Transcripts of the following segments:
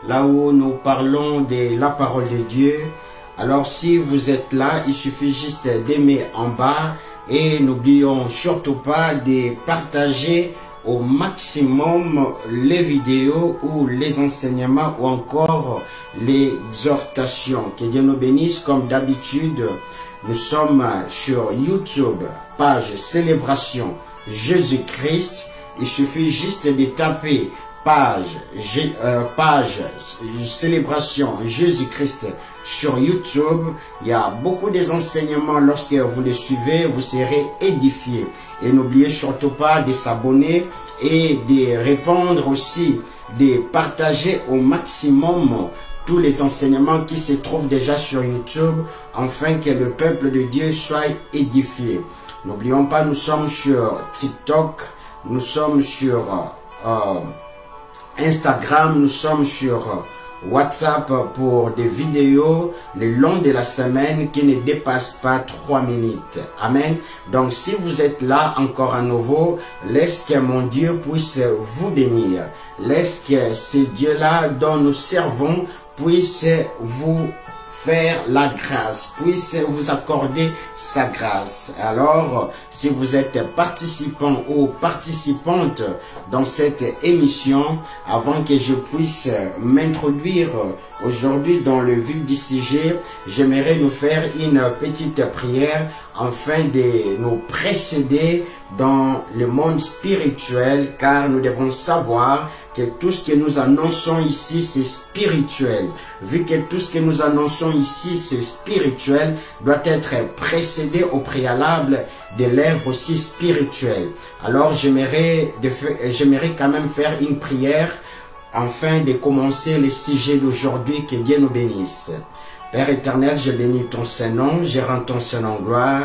là où nous parlons de la parole de Dieu. Alors si vous êtes là, il suffit juste d'aimer en bas et n'oublions surtout pas de partager au maximum les vidéos ou les enseignements ou encore les exhortations. Que Dieu nous bénisse. Comme d'habitude, nous sommes sur YouTube, page Célébration Jésus-Christ. Il suffit juste de taper page Célébration Jésus-Christ sur YouTube. Il y a beaucoup d'enseignements. Lorsque vous les suivez, vous serez édifiés. Et n'oubliez surtout pas de s'abonner et de répondre aussi, de partager au maximum tous les enseignements qui se trouvent déjà sur YouTube, afin que le peuple de Dieu soit édifié. N'oublions pas, nous sommes sur TikTok, nous sommes sur Instagram, nous sommes sur WhatsApp pour des vidéos le long de la semaine qui ne dépassent pas 3 minutes. Amen. Donc si vous êtes là encore à nouveau, laisse que mon Dieu puisse vous bénir. Laisse que ce Dieu-là dont nous servons puisse vous faire la grâce, puisse vous accorder sa grâce. Alors, si vous êtes participant ou participante dans cette émission, avant que je puisse m'introduire aujourd'hui dans le vif du sujet, j'aimerais nous faire une petite prière afin de nous précéder dans le monde spirituel, car nous devons savoir que tout ce que nous annonçons ici, c'est spirituel. Vu que tout ce que nous annonçons ici, c'est spirituel, doit être précédé au préalable de l'œuvre aussi spirituelle. Alors, j'aimerais quand même faire une prière afin de commencer le sujet d'aujourd'hui. Que Dieu nous bénisse. Père éternel, je bénis ton Saint-Nom, je rends ton Saint-Nom gloire.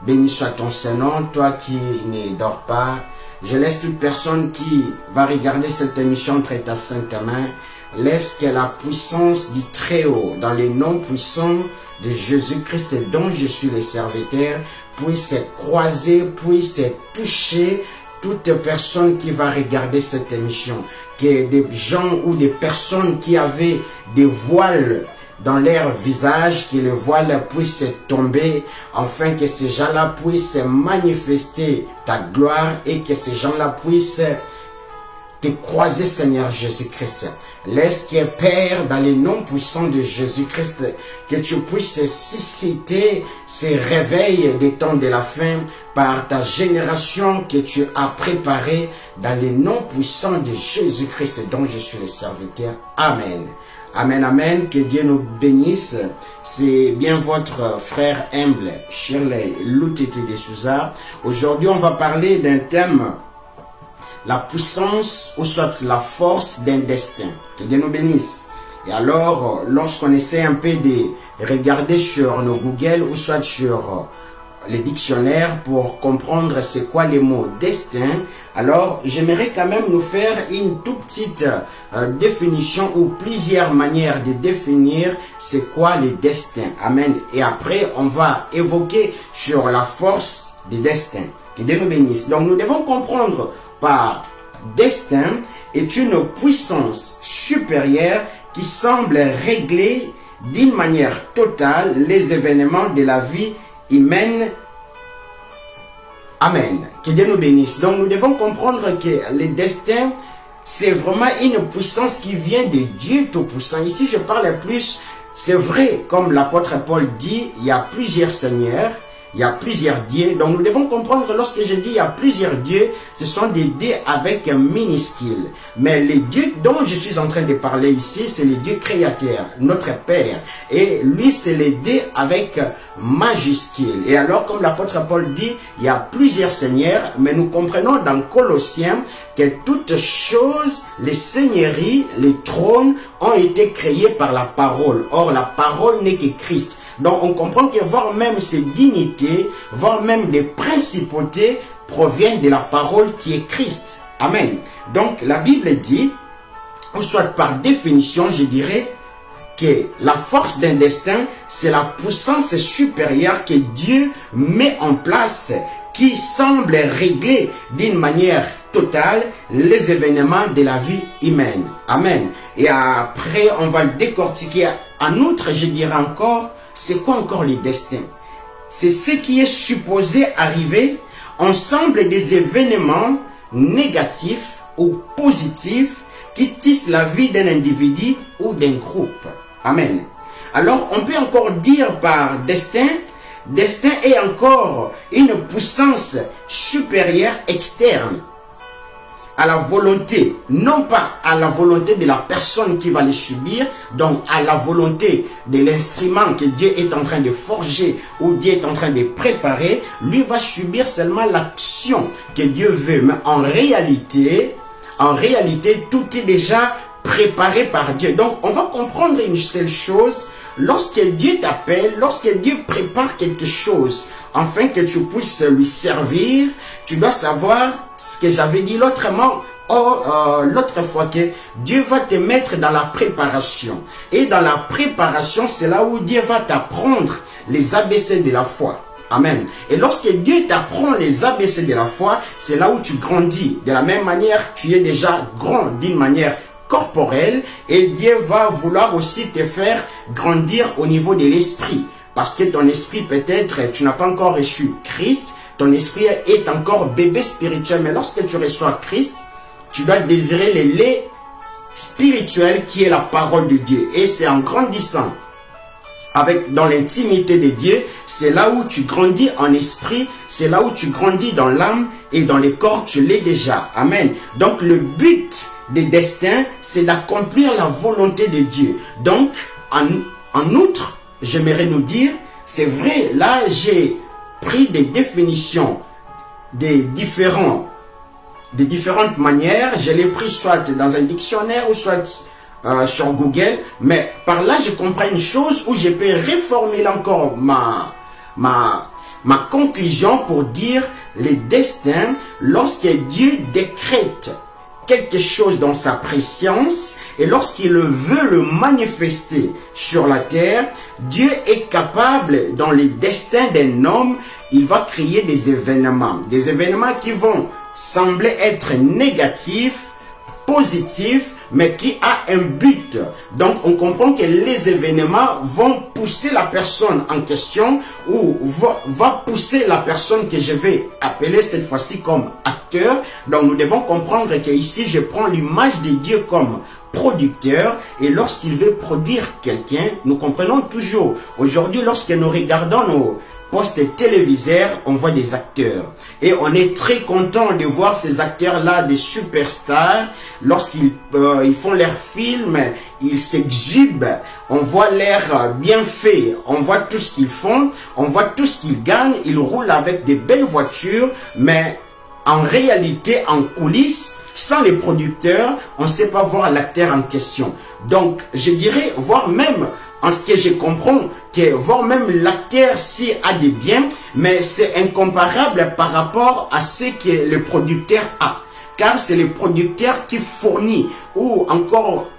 Béni soit ton Saint-Nom, toi qui ne dors pas. Je laisse toute personne qui va regarder cette émission entre ta sainte main. Laisse que la puissance du Très-Haut, dans les noms puissants de Jésus-Christ dont je suis le serviteur, puisse croiser, puisse toucher toute personne qui va regarder cette émission. Que des gens ou des personnes qui avaient des voiles dans leur visage, que le voile puisse tomber, afin que ces gens-là puissent manifester ta gloire et que ces gens-là puissent te croiser, Seigneur Jésus-Christ. Laisse que, Père, dans les noms puissants de Jésus-Christ, que tu puisses susciter ces réveils des temps de la fin par ta génération que tu as préparée dans les noms puissants de Jésus-Christ dont je suis le serviteur. Amen. Amen, amen, que Dieu nous bénisse. C'est bien votre frère humble, Shirley Loutete de Souza. Aujourd'hui, on va parler d'un thème, la puissance ou soit la force d'un destin. Que Dieu nous bénisse. Et alors, lorsqu'on essaie un peu de regarder sur nos Google ou soit sur les dictionnaires pour comprendre c'est quoi les mots destin, alors j'aimerais quand même nous faire une toute petite définition ou plusieurs manières de définir c'est quoi le destin. Amen. Et après on va évoquer sur la force du destin. Que Dieu nous bénisse. Donc nous devons comprendre par destin est une puissance supérieure qui semble régler d'une manière totale les événements de la vie humaine. Amen. Que Dieu nous bénisse. Donc nous devons comprendre que le destin, c'est vraiment une puissance qui vient de Dieu Tout-Puissant. Ici je parle plus, c'est vrai, comme l'apôtre Paul dit, il y a plusieurs seigneurs, il y a plusieurs dieux. Donc nous devons comprendre, lorsque je dis il y a plusieurs dieux, ce sont des dieux avec un minuscule. Mais le Dieu dont je suis en train de parler ici, c'est le Dieu créateur, notre Père. Et lui, c'est le Dieu avec majuscule. Et alors, comme l'apôtre Paul dit, il y a plusieurs seigneurs, mais nous comprenons dans Colossiens que toutes choses, les seigneuries, les trônes ont été créés par la parole. Or, la parole n'est que Christ. Donc on comprend que voire même ces dignités, voire même des principautés proviennent de la parole qui est Christ. Amen. Donc la Bible dit, ou soit par définition, je dirais que la force d'un destin, c'est la puissance supérieure que Dieu met en place, qui semble régler d'une manière total les événements de la vie humaine. Amen. Et après, on va le décortiquer. En outre, je dirais encore, c'est quoi encore le destin? C'est ce qui est supposé arriver, ensemble des événements négatifs ou positifs qui tissent la vie d'un individu ou d'un groupe. Amen. Alors, on peut encore dire par destin, destin est encore une puissance supérieure externe à la volonté, non pas à la volonté de la personne qui va les subir, donc à la volonté de l'instrument que Dieu est en train de forger ou Dieu est en train de préparer. Lui va subir seulement l'action que Dieu veut. Mais en réalité, tout est déjà préparé par Dieu. Donc, on va comprendre une seule chose. Lorsque Dieu t'appelle, lorsque Dieu prépare quelque chose, afin que tu puisses lui servir, tu dois savoir ce que j'avais dit l'autre fois, que Dieu va te mettre dans la préparation. Et dans la préparation, c'est là où Dieu va t'apprendre les ABC de la foi. Amen. Et lorsque Dieu t'apprend les ABC de la foi, c'est là où tu grandis. De la même manière, tu es déjà grand d'une manière corporelle, et Dieu va vouloir aussi te faire grandir au niveau de l'esprit. Parce que ton esprit, peut-être, tu n'as pas encore reçu Christ, ton esprit est encore bébé spirituel. Mais lorsque tu reçois Christ, tu dois désirer le lait spirituel qui est la parole de Dieu. Et c'est en grandissant dans l'intimité de Dieu, c'est là où tu grandis en esprit, c'est là où tu grandis dans l'âme et dans le corps, tu l'es déjà. Amen. Donc le but des destins, c'est d'accomplir la volonté de Dieu. Donc, en outre, j'aimerais nous dire, c'est vrai, là j'ai pris des définitions des différentes manières. Je l'ai pris soit dans un dictionnaire ou soit sur Google, mais par là je comprends une chose où je peux reformuler encore ma conclusion pour dire les destins. Lorsque Dieu décrète quelque chose dans sa préscience et lorsqu'il veut le manifester sur la terre, Dieu est capable, dans les destins d'un homme, il va créer des événements qui vont sembler être négatifs, positifs, mais qui a un but. Donc on comprend que les événements vont pousser la personne en question, ou va pousser la personne que je vais appeler cette fois-ci comme acteur. Donc nous devons comprendre que ici je prends l'image de Dieu comme producteur, et lorsqu'il veut produire quelqu'un, nous comprenons toujours aujourd'hui, lorsque nous regardons nos postes téléviseurs, on voit des acteurs. Et on est très content de voir ces acteurs-là, des superstars, lorsqu'ils font leurs films, ils s'exhibent, on voit leurs bienfaits, on voit tout ce qu'ils font, on voit tout ce qu'ils gagnent, ils roulent avec des belles voitures, mais en réalité, en coulisses, sans les producteurs, on ne sait pas voir l'acteur en question. Donc, je dirais, voire même, en ce que je comprends, que voire même l'acteur s'y a des biens, mais c'est incomparable par rapport à ce que le producteur a. Car c'est le producteur qui fournit, ou encore,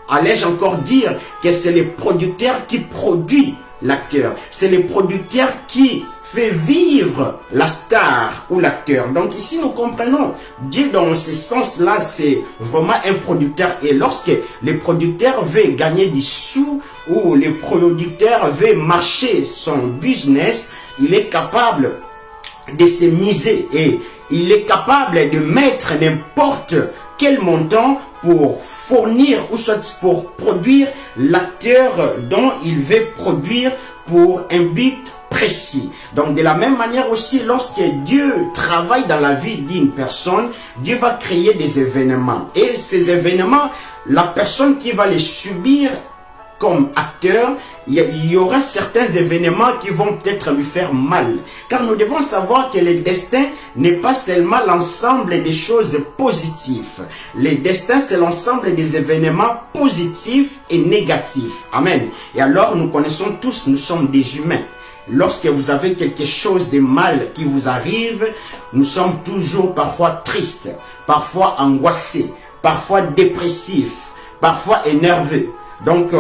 allais-je encore dire que c'est le producteur qui produit l'acteur. C'est le producteur qui fait vivre la star ou l'acteur. Donc ici nous comprenons, Dieu dans ce sens-là, c'est vraiment un producteur. Et lorsque le producteur veut gagner des sous, ou le producteur veut marcher son business, il est capable de se miser et il est capable de mettre n'importe quel montant pour fournir ou soit pour produire l'acteur dont il veut produire pour un but précis. Donc de la même manière aussi, lorsque Dieu travaille dans la vie d'une personne, Dieu va créer des événements. Et ces événements, la personne qui va les subir comme acteur, il y aura certains événements qui vont peut-être lui faire mal. Car nous devons savoir que le destin n'est pas seulement l'ensemble des choses positives. Le destin, c'est l'ensemble des événements positifs et négatifs. Amen. Et alors, nous connaissons tous, nous sommes des humains. Lorsque vous avez quelque chose de mal qui vous arrive, nous sommes toujours parfois tristes, parfois angoissés, parfois dépressifs, parfois énervés. Donc,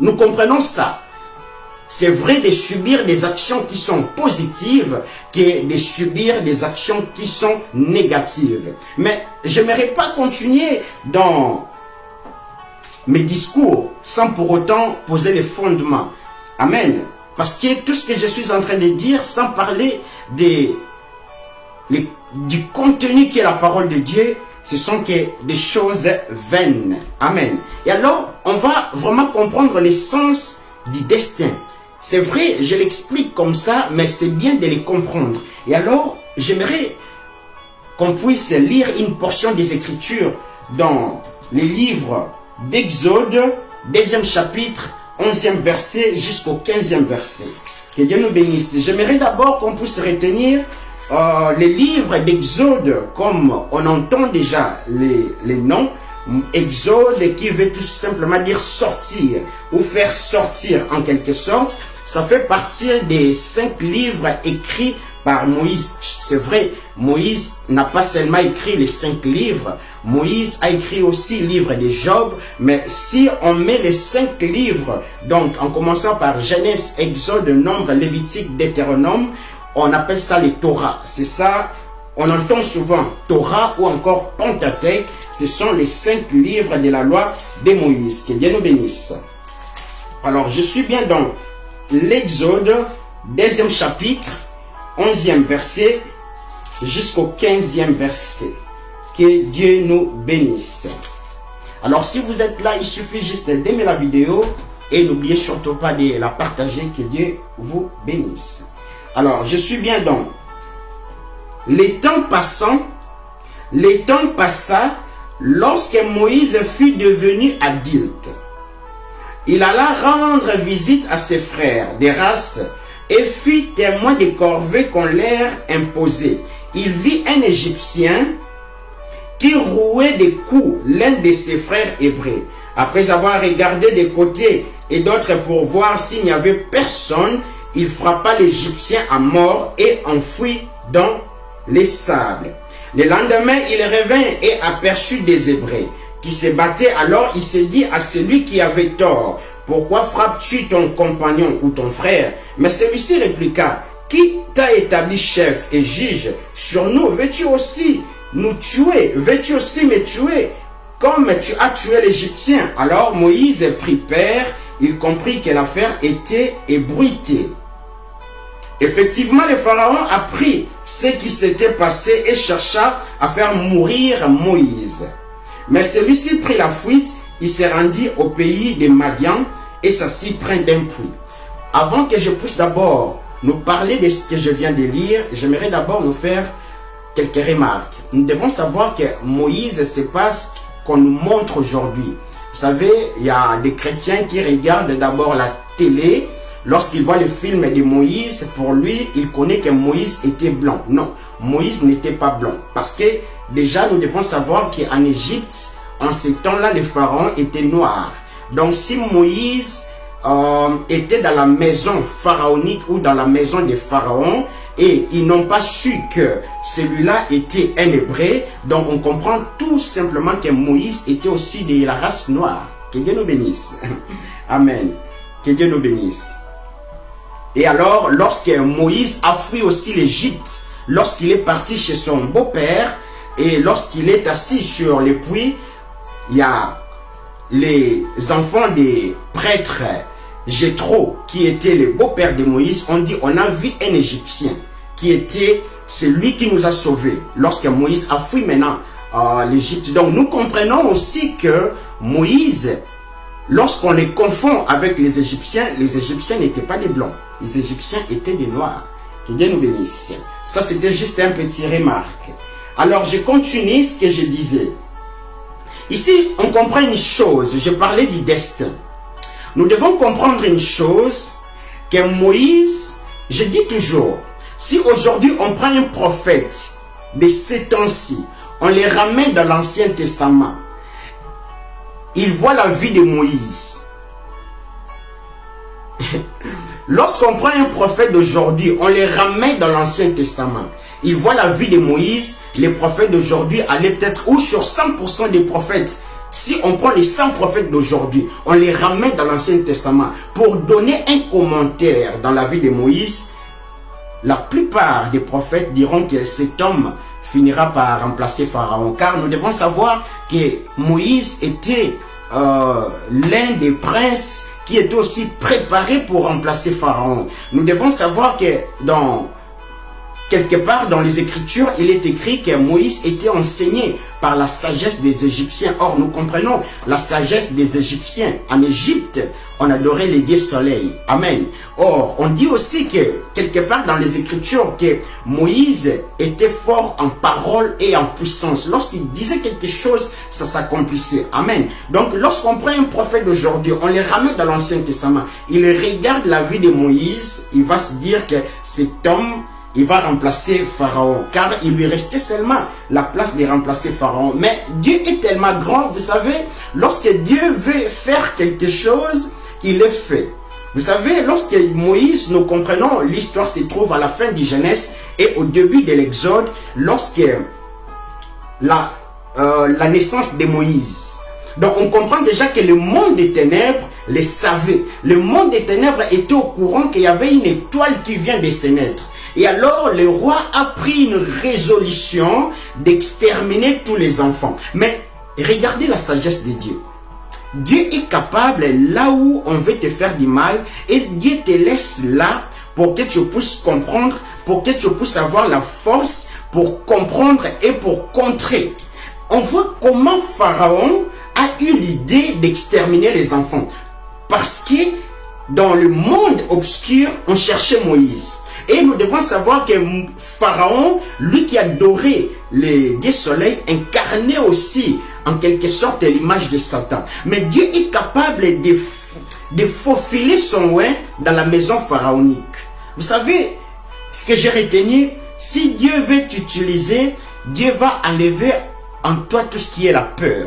nous comprenons ça. c'est vrai de subir des actions qui sont positives que de subir des actions qui sont négatives. Mais j'aimerais pas continuer dans mes discours sans pour autant poser les fondements. Amen. Parce que tout ce que je suis en train de dire, sans parler du contenu qui est la parole de Dieu, ce sont que des choses vaines. Amen. Et alors, on va vraiment comprendre l'essence du destin. C'est vrai, je l'explique comme ça, mais c'est bien de les comprendre. Et alors, j'aimerais qu'on puisse lire une portion des Écritures dans les livres d'Exode, 2e chapitre, 11e verset jusqu'au 15e verset. Que Dieu nous bénisse. J'aimerais d'abord qu'on puisse retenir les livres d'Exode, comme on entend déjà les noms. Exode qui veut tout simplement dire sortir ou faire sortir en quelque sorte. Ça fait partie des 5 livres écrits par Moïse. C'est vrai, Moïse n'a pas seulement écrit les 5 livres, Moïse a écrit aussi le livre de Job, mais si on met les 5 livres, donc en commençant par Genèse, Exode, Nombre, Lévitique, Deutéronome, on appelle ça les Torah. C'est ça, on entend souvent Torah ou encore Pentateuque, ce sont les 5 livres de la loi de Moïse. Que Dieu nous bénisse. Alors, je suis bien dans l'Exode, 2e chapitre, 11e verset jusqu'au 15e verset. Que Dieu nous bénisse. Alors si vous êtes là, il suffit juste d'aimer la vidéo et n'oubliez surtout pas de la partager. Que Dieu vous bénisse. Alors je suis bien dans les temps passant, les temps passa lorsque Moïse fut devenu adulte. Il alla rendre visite à ses frères des races et fut témoin des corvées qu'on leur imposait. Il vit un Égyptien qui rouait des coups l'un de ses frères hébreux. Après avoir regardé des côtés et d'autres pour voir s'il n'y avait personne, il frappa l'Égyptien à mort et enfuit dans les sables. Le lendemain, il revint et aperçut des Hébreux qui se battaient. Alors il se dit à celui qui avait tort: pourquoi frappes-tu ton compagnon ou ton frère? Mais celui-ci répliqua: qui t'a établi chef et juge sur nous? Veux-tu aussi nous tuer? Veux-tu aussi me tuer comme tu as tué l'Égyptien? Alors Moïse prit peur, il comprit que l'affaire était ébruitée. Effectivement, le Pharaon apprit ce qui s'était passé et chercha à faire mourir Moïse. Mais celui-ci prit la fuite, il se rendit au pays de Madian et s'assit près d'un puits. Avant que je puisse d'abord nous parler de ce que je viens de lire, j'aimerais d'abord nous faire quelques remarques. Nous devons savoir que Moïse, c'est pas ce qu'on nous montre aujourd'hui. Vous savez, il y a des chrétiens qui regardent d'abord la télé. Lorsqu'il voit le film de Moïse, pour lui, il connaît que Moïse était blanc. Non, Moïse n'était pas blanc. Parce que déjà, nous devons savoir qu'en Égypte, en ces temps-là, le pharaon était noir. Donc, si Moïse était dans la maison pharaonique ou dans la maison des pharaons, et ils n'ont pas su que celui-là était un hébreu, donc on comprend tout simplement que Moïse était aussi de la race noire. Que Dieu nous bénisse. Amen. Que Dieu nous bénisse. Et alors, lorsque Moïse a fui aussi l'Égypte, lorsqu'il est parti chez son beau-père, et lorsqu'il est assis sur le puits, il y a les enfants des prêtres Jéthro, qui était le beau-père de Moïse, ont dit: on a vu un Égyptien qui était celui qui nous a sauvés lorsque Moïse a fui maintenant l'Égypte. Donc nous comprenons aussi que Moïse, lorsqu'on les confond avec les Égyptiens n'étaient pas des blancs, les Égyptiens étaient des noirs. Que Dieu nous bénisse. Ça, c'était juste un petit remarque. Alors je continue ce que je disais. Ici, on comprend une chose. Je parlais du destin. Nous devons comprendre une chose, que Moïse, je dis toujours, si aujourd'hui on prend un prophète de ces temps-ci, on les ramène dans l'Ancien Testament, il voit la vie de Moïse. Lorsqu'on prend un prophète d'aujourd'hui, on les ramène dans l'Ancien Testament, il voit la vie de Moïse. Les prophètes d'aujourd'hui allaient peut-être, ou sur 100% des prophètes, si on prend les 100 prophètes d'aujourd'hui, on les ramène dans l'Ancien Testament pour donner un commentaire dans la vie de Moïse, la plupart des prophètes diront que cet homme finira par remplacer Pharaon. Car nous devons savoir que Moïse était l'un des princes qui était aussi préparé pour remplacer Pharaon. Nous devons savoir que quelque part dans les Écritures, il est écrit que Moïse était enseigné par la sagesse des Égyptiens. Or, nous comprenons la sagesse des Égyptiens. En Égypte, on adorait les dieux soleil. Amen. Or, on dit aussi que, quelque part dans les Écritures, que Moïse était fort en parole et en puissance. Lorsqu'il disait quelque chose, ça s'accomplissait. Amen. Donc, lorsqu'on prend un prophète d'aujourd'hui, on les ramène dans l'Ancien Testament. Il regarde la vie de Moïse, il va se dire que cet homme, il va remplacer Pharaon, car il lui restait seulement la place de remplacer Pharaon. Mais Dieu est tellement grand, vous savez, lorsque Dieu veut faire quelque chose, il le fait. Vous savez, lorsque Moïse, nous comprenons, l'histoire se trouve à la fin du Genèse et au début de l'Exode, lorsque la naissance de Moïse. Donc on comprend déjà que le monde des ténèbres les savait. Le monde des ténèbres était au courant qu'il y avait une étoile qui vient de se naître. Et alors, le roi a pris une résolution d'exterminer tous les enfants. Mais regardez la sagesse de Dieu. Dieu est capable, là où on veut te faire du mal, et Dieu te laisse là pour que tu puisses comprendre, pour que tu puisses avoir la force pour comprendre et pour contrer. On voit comment Pharaon a eu l'idée d'exterminer les enfants. Parce que dans le monde obscur, on cherchait Moïse. Et nous devons savoir que Pharaon, lui qui adorait les dieux soleil, incarnait aussi en quelque sorte l'image de Satan. Mais Dieu est capable de faufiler son oin dans la maison pharaonique. Vous savez, ce que j'ai retenu, si Dieu veut t'utiliser, Dieu va enlever en toi tout ce qui est la peur.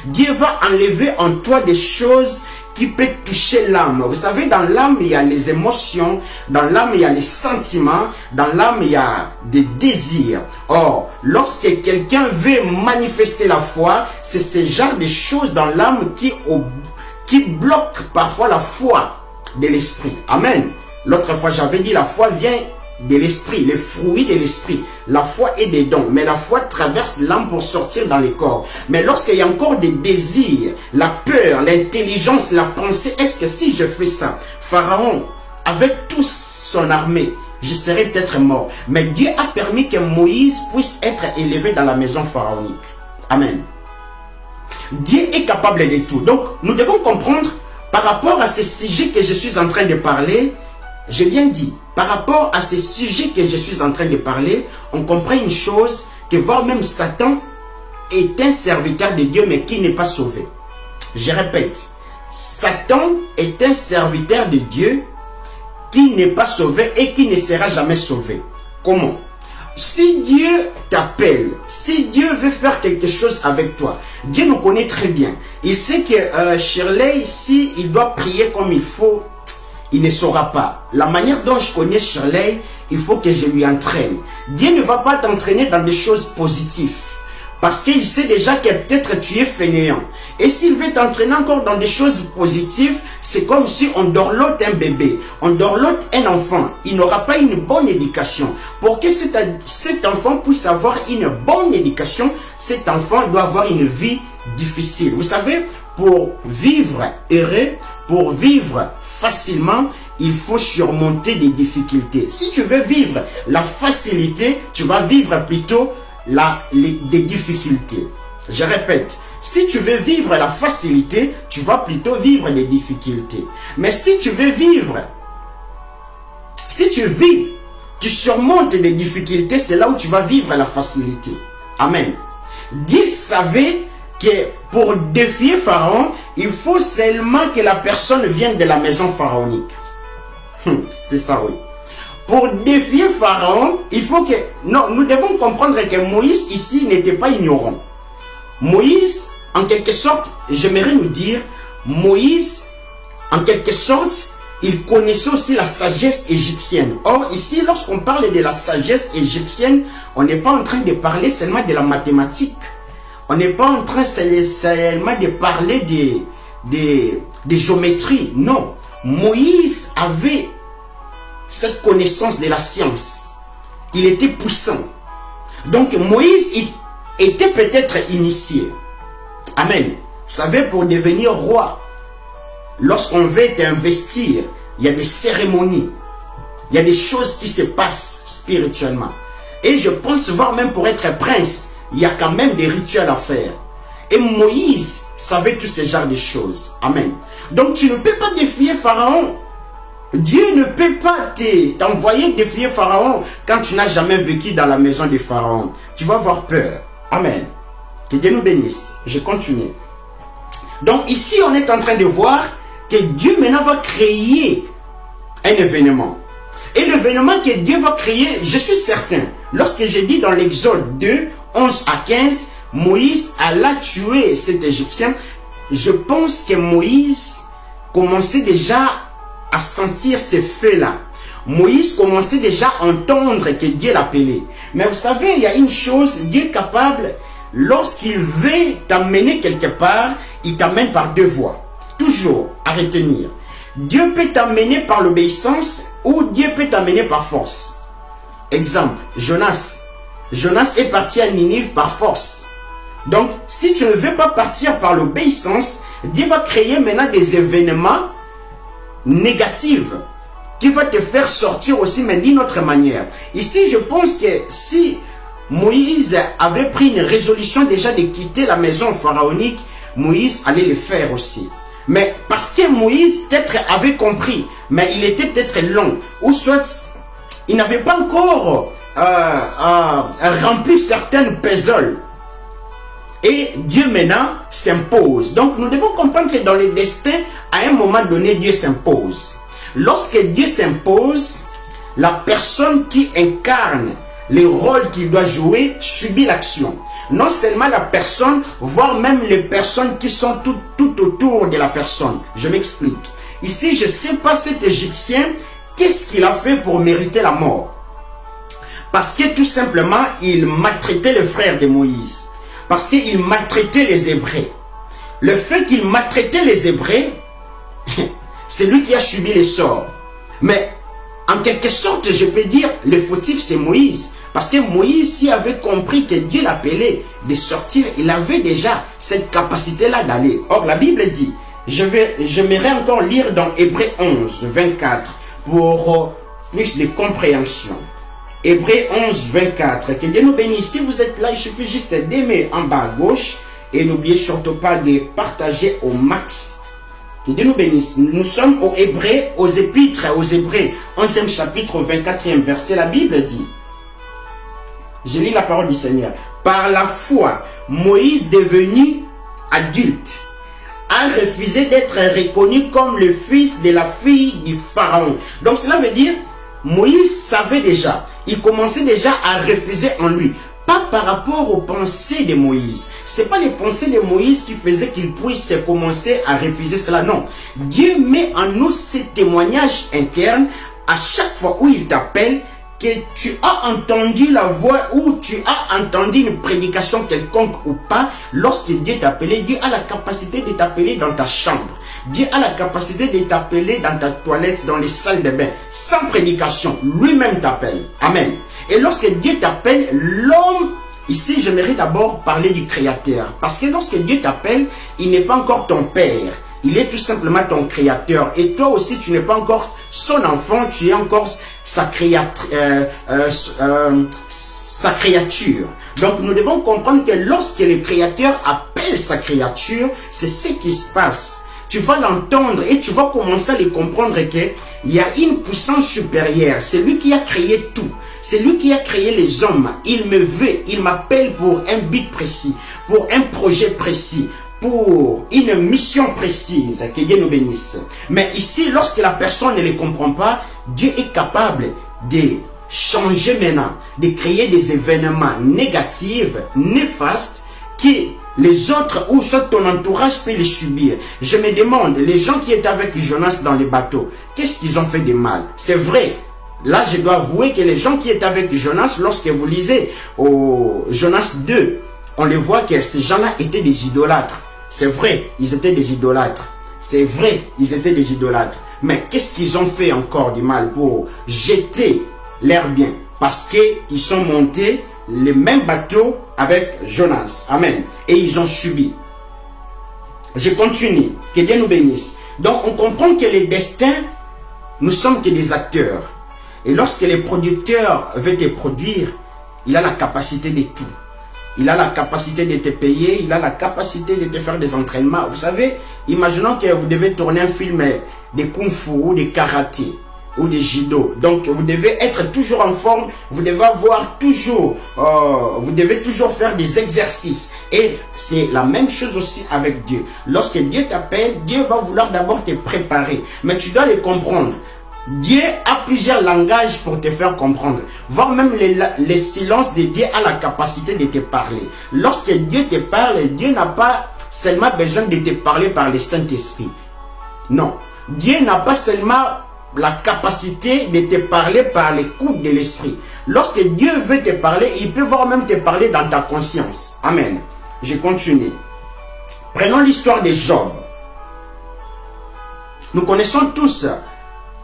Dieu va enlever en toi des choses qui peut toucher l'âme. Vous savez, dans l'âme, il y a les émotions, dans l'âme, il y a les sentiments, dans l'âme, il y a des désirs. Or, lorsque quelqu'un veut manifester la foi, c'est ce genre de choses dans l'âme qui bloquent parfois la foi de l'esprit. Amen. L'autre fois, j'avais dit, la foi vient de l'esprit, les fruits de l'esprit. La foi est des dons, mais la foi traverse l'âme pour sortir dans le corps. Mais lorsqu'il y a encore des désirs, la peur, l'intelligence, la pensée, est-ce que si je fais ça, Pharaon, avec toute son armée, je serais peut-être mort. Mais Dieu a permis que Moïse puisse être élevé dans la maison pharaonique. Amen. Dieu est capable de tout. Donc, nous devons comprendre, par rapport à ce sujet que je suis en train de parler, j'ai bien dit, par rapport à ces sujets que je suis en train de parler, on comprend une chose, que voire même Satan est un serviteur de Dieu, mais qui n'est pas sauvé. Je répète, Satan est un serviteur de Dieu qui n'est pas sauvé et qui ne sera jamais sauvé. Comment? Si Dieu t'appelle, si Dieu veut faire quelque chose avec toi, Dieu nous connaît très bien. Il sait que Shirley, si il doit prier comme il faut, il ne saura pas. La manière dont je connais Shirley, il faut que je lui entraîne. Dieu ne va pas t'entraîner dans des choses positives. Parce qu'il sait déjà que peut-être tu es fainéant. Et s'il veut t'entraîner encore dans des choses positives, c'est comme si on dorlote un bébé. On dorlote un enfant. Il n'aura pas une bonne éducation. Pour que cet enfant puisse avoir une bonne éducation, cet enfant doit avoir une vie difficile. Vous savez, pour vivre heureux, pour vivre facilement, il faut surmonter des difficultés. Si tu veux vivre la facilité, tu vas vivre plutôt des difficultés. Je répète, si tu veux vivre la facilité, tu vas plutôt vivre des difficultés. Mais si tu veux vivre, si tu vis, tu surmontes des difficultés, c'est là où tu vas vivre la facilité. Amen. Dieu savait que pour défier Pharaon, il faut seulement que la personne vienne de la maison pharaonique. C'est ça, oui. Pour défier Pharaon, il faut que... Non, nous devons comprendre que Moïse ici n'était pas ignorant. Moïse, en quelque sorte, j'aimerais nous dire, Moïse, en quelque sorte, il connaissait aussi la sagesse égyptienne. Or, ici, lorsqu'on parle de la sagesse égyptienne, on n'est pas en train de parler seulement de la mathématique. On n'est pas en train seulement de parler des géométries. Non. Moïse avait cette connaissance de la science. Il était puissant. Donc Moïse il était peut-être initié. Amen. Vous savez, pour devenir roi, lorsqu'on veut t'investir, il y a des cérémonies. Il y a des choses qui se passent spirituellement. Et je pense voir même pour être prince, il y a quand même des rituels à faire. Et Moïse savait tous ces genres de choses. Amen. Donc tu ne peux pas défier Pharaon. Dieu ne peut pas t'envoyer défier Pharaon quand tu n'as jamais vécu dans la maison de Pharaon. Tu vas avoir peur. Amen. Que Dieu nous bénisse. Je continue. Donc ici, on est en train de voir que Dieu maintenant va créer un événement. Et l'événement que Dieu va créer, je suis certain, lorsque j'ai dit dans l'Exode 2, 11 à 15, Moïse alla tuer cet Égyptien, je pense que Moïse commençait déjà à sentir ces feux-là. Moïse commençait déjà à entendre que Dieu l'appelait. Mais vous savez, il y a une chose, Dieu est capable, lorsqu'il veut t'amener quelque part, il t'amène par deux voies. Toujours à retenir. Dieu peut t'amener par l'obéissance ou Dieu peut t'amener par force. Exemple, Jonas. Jonas est parti à Ninive par force. Donc, si tu ne veux pas partir par l'obéissance, Dieu va créer maintenant des événements négatifs qui vont te faire sortir aussi, mais d'une autre manière. Ici, je pense que si Moïse avait pris une résolution déjà de quitter la maison pharaonique, Moïse allait le faire aussi. Mais parce que Moïse peut-être avait compris, mais il était peut-être long, ou soit il n'avait pas encore rempli certaines puzzles. Et Dieu maintenant s'impose. Donc nous devons comprendre que dans le destin, à un moment donné, Dieu s'impose. Lorsque Dieu s'impose, la personne qui incarne le rôle qu'il doit jouer subit l'action. Non seulement la personne, voire même les personnes qui sont tout autour de la personne. Je m'explique. Ici, je ne sais pas cet Égyptien, qu'est-ce qu'il a fait pour mériter la mort? Parce que tout simplement, il maltraitait les frères de Moïse. Parce qu'il maltraitait les Hébreux. Le fait qu'il maltraitait les Hébreux, c'est lui qui a subi les sorts. Mais en quelque sorte, je peux dire, le fautif c'est Moïse. Parce que Moïse, s'il avait compris que Dieu l'appelait de sortir, il avait déjà cette capacité-là d'aller. Or, la Bible dit, j'aimerais encore lire dans Hébreux 11, 24, pour plus de compréhension. Hébreux 11, 24, que Dieu nous bénisse. Si vous êtes là, il suffit juste d'aimer en bas à gauche. Et n'oubliez surtout pas de partager au max. Que Dieu nous bénisse. Nous sommes aux Hébreux, aux Épîtres, aux Hébreux, 11e chapitre, 24e verset. La Bible dit, je lis la parole du Seigneur. Par la foi, Moïse devenu adulte a refusé d'être reconnu comme le fils de la fille du Pharaon. Donc cela veut dire, Moïse savait déjà, il commençait déjà à refuser en lui. Pas par rapport aux pensées de Moïse. Ce n'est pas les pensées de Moïse qui faisaient qu'il puisse commencer à refuser cela. Non. Dieu met en nous ces témoignages internes à chaque fois où il t'appelle, que tu as entendu la voix ou tu as entendu une prédication quelconque ou pas. Lorsque Dieu t'appelait, Dieu a la capacité de t'appeler dans ta chambre. Dieu a la capacité de t'appeler dans ta toilette, dans les salles de bain, sans prédication. Lui-même t'appelle. Amen. Et lorsque Dieu t'appelle, l'homme, ici j'aimerais d'abord parler du Créateur. Parce que lorsque Dieu t'appelle, il n'est pas encore ton père. Il est tout simplement ton créateur. Et toi aussi, tu n'es pas encore son enfant, tu es encore sa créature. Donc nous devons comprendre que lorsque le créateur appelle sa créature, c'est ce qui se passe. Tu vas l'entendre et tu vas commencer à le comprendre qu'il y a une puissance supérieure. C'est lui qui a créé tout. C'est lui qui a créé les hommes. Il me veut, il m'appelle pour un but précis, pour un projet précis, pour une mission précise. Que Dieu nous bénisse. Mais ici, lorsque la personne ne le comprend pas, Dieu est capable de changer maintenant, de créer des événements négatifs, néfastes, qui les autres ou soit ton entourage peut les subir. Je me demande, les gens qui étaient avec Jonas dans les bateaux, qu'est-ce qu'ils ont fait de mal? C'est vrai. Là, je dois avouer que les gens qui étaient avec Jonas, lorsque vous lisez au Jonas 2, on les voit que ces gens-là étaient des idolâtres. C'est vrai, ils étaient des idolâtres. C'est vrai, ils étaient des idolâtres. Mais qu'est-ce qu'ils ont fait encore du mal pour jeter leurs biens? Parce qu'ils sont montés les mêmes bateaux avec Jonas. Amen. Et ils ont subi. Je continue. Que Dieu nous bénisse. Donc on comprend que les destins, nous sommes que des acteurs. Et lorsque le producteur veut te produire, il a la capacité de tout. Il a la capacité de te payer, il a la capacité de te faire des entraînements. Vous savez, imaginons que vous devez tourner un film de kung-fu ou de karaté ou de judo. Donc, vous devez être toujours en forme, vous devez avoir toujours, vous devez toujours faire des exercices. Et c'est la même chose aussi avec Dieu. Lorsque Dieu t'appelle, Dieu va vouloir d'abord te préparer. Mais tu dois le comprendre. Dieu a plusieurs langages pour te faire comprendre. Voire même les silences de Dieu a la capacité de te parler. Lorsque Dieu te parle, Dieu n'a pas seulement besoin de te parler par le Saint-Esprit. Non. Dieu n'a pas seulement la capacité de te parler par l'écoute de l'Esprit. Lorsque Dieu veut te parler, il peut voir même te parler dans ta conscience. Amen. Je continue. Prenons l'histoire de Job. Nous connaissons tous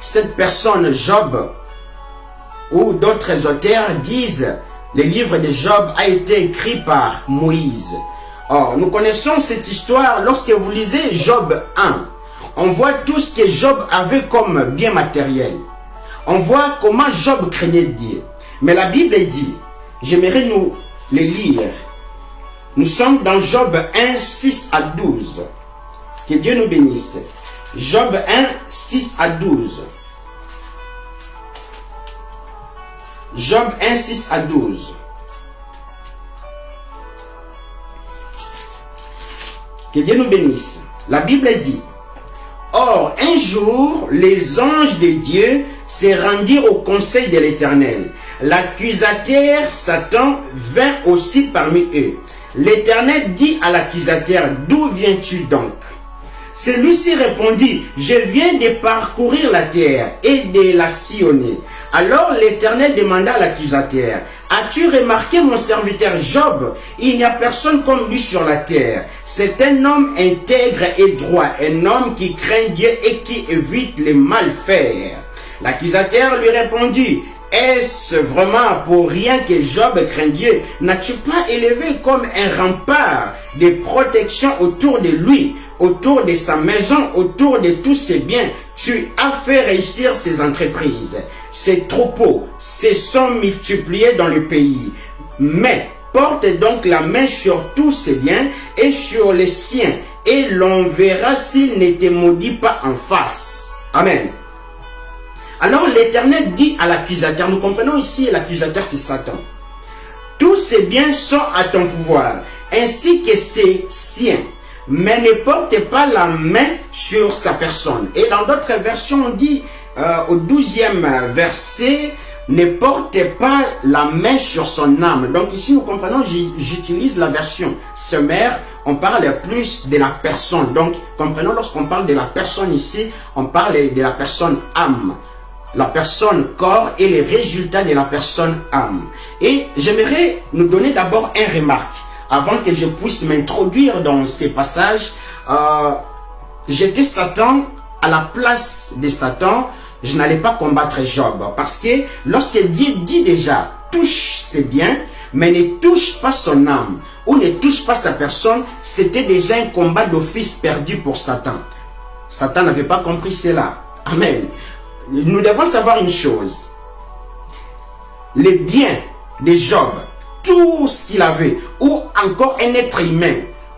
cette personne, Job, ou d'autres auteurs disent le livre de Job a été écrit par Moïse. Or, nous connaissons cette histoire lorsque vous lisez Job 1. On voit tout ce que Job avait comme bien matériel. On voit comment Job craignait Dieu. Mais la Bible dit, j'aimerais nous le lire. Nous sommes dans Job 1, 6 à 12. Que Dieu nous bénisse. Job 1, 6 à 12. Job 1, 6 à 12. Que Dieu nous bénisse. La Bible dit, or, un jour, les anges de Dieu se rendirent au conseil de l'Éternel. L'accusateur Satan vint aussi parmi eux. L'Éternel dit à l'accusateur, d'où viens-tu donc? Celui-ci répondit, je viens de parcourir la terre et de la sillonner. Alors l'Éternel demanda à l'accusateur, as-tu remarqué mon serviteur Job? Il n'y a personne comme lui sur la terre. C'est un homme intègre et droit, un homme qui craint Dieu et qui évite les malfaits. L'accusateur lui répondit, est-ce vraiment pour rien que Job craint Dieu? N'as-tu pas élevé comme un rempart de protection autour de lui, autour de sa maison, autour de tous ses biens? Tu as fait réussir ses entreprises. Ses troupeaux se sont multipliés dans le pays. Mais porte donc la main sur tous ses biens et sur les siens, et l'on verra s'il ne te maudit pas en face. Amen. Alors l'Éternel dit à l'accusateur, nous comprenons ici l'accusateur c'est Satan. Tous ces biens sont à ton pouvoir, ainsi que ses siens, mais ne porte pas la main sur sa personne. Et dans d'autres versions on dit au 12e verset, ne porte pas la main sur son âme. Donc ici nous comprenons, j'utilise la version sommaire, on parle plus de la personne. Donc comprenons, lorsqu'on parle de la personne ici, on parle de la personne âme. La personne corps et les résultats de la personne âme. Et j'aimerais nous donner d'abord une remarque avant que je puisse m'introduire dans ces passages. J'étais Satan, à la place de Satan, je n'allais pas combattre Job. Parce que lorsque Dieu dit déjà, touche ses biens, mais ne touche pas son âme, ou ne touche pas sa personne, c'était déjà un combat d'office perdu pour Satan. Satan n'avait pas compris cela. Amen. Nous devons savoir une chose. Les biens de Job, tout ce qu'il avait, ou encore un être humain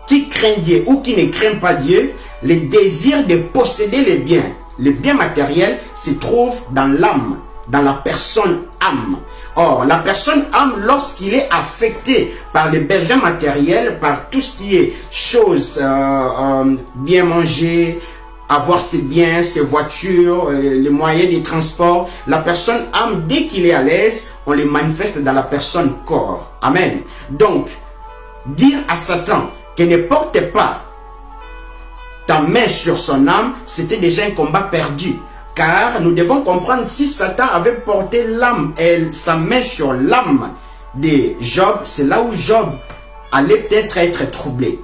qui craint Dieu ou qui ne craint pas Dieu, le désir de posséder les biens matériels se trouve dans l'âme, dans la personne âme. Or, la personne âme, lorsqu'il est affecté par les besoins matériels, par tout ce qui est choses, bien manger, avoir ses biens, ses voitures, les moyens de transport, la personne âme, dès qu'il est à l'aise, on les manifeste dans la personne corps. Amen. Donc, dire à Satan qu'il ne porte pas ta main sur son âme, c'était déjà un combat perdu. Car nous devons comprendre, si Satan avait porté sa main sur l'âme de Job, c'est là où Job allait peut-être être troublé.